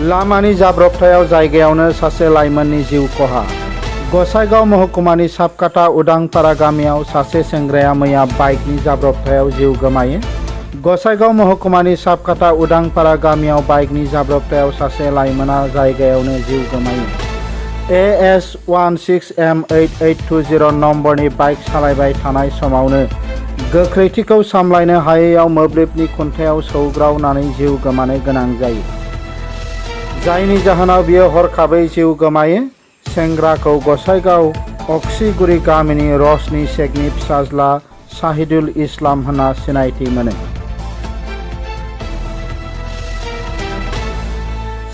लामानि जाब्रबथायाव जायगायावनो सासे लाइमोननि जिउ खहा। गसाइगाव महकुमानि साबकाटा उदांपारा गामियाव सासे सेंग्राया मैया बाइकनि जाब्रबथायाव जिउ गोमायो। गसाइगाव महकुमानि साबकाटा उदांपारा गामियाव बाइकनि जाब्रबथायाव सासे लाइमोना जायगायावनो जिउ गोमायो। AS 16M8820 नम्बरनि बाइक सालायबाय थानाय समावनो गोख्रैथिखौ सामलायनो हायैयाव मोब्लिबनि खुन्थायाव सौग्रावनानै जिउ गोमानो गोनां जायो। जायनि जाहोनाव बियो हरखाबै जिउ गोमायो। सेंग्राखौ गसाइगाव अक्सिगुरि गामिनि रशनि शेखनि फिसाज्ला शाहिदुल इस्लाम होनना सिनायथि मोनो।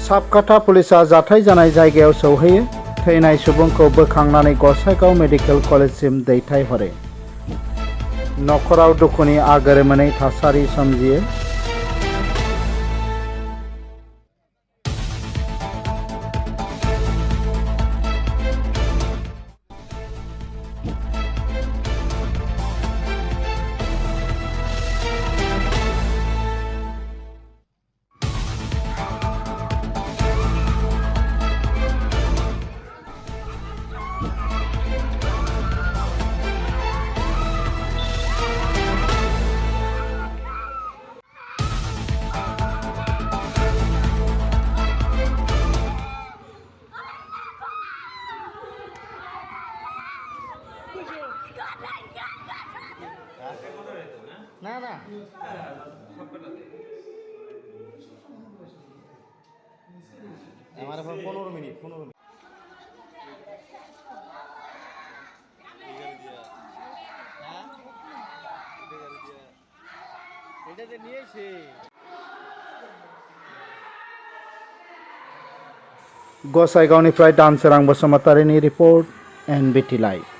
साबकाटा पुलिसा जाथाय जानाय जायगायाव सौहैयो। थैनाय सुबुंखौ बोखांनानै गसाइगाव मेडिकेल कलेजसिम दैथायहरो। नखराव दुखुनि आगोर मोनै थासारि सोमजियो। না না আমার 15 মিনিট এটাতে নিয়েছে। गसाइगावनिफ्राय दानसोरां बसुमतारिनि रिपर्ट NBT लाइभ।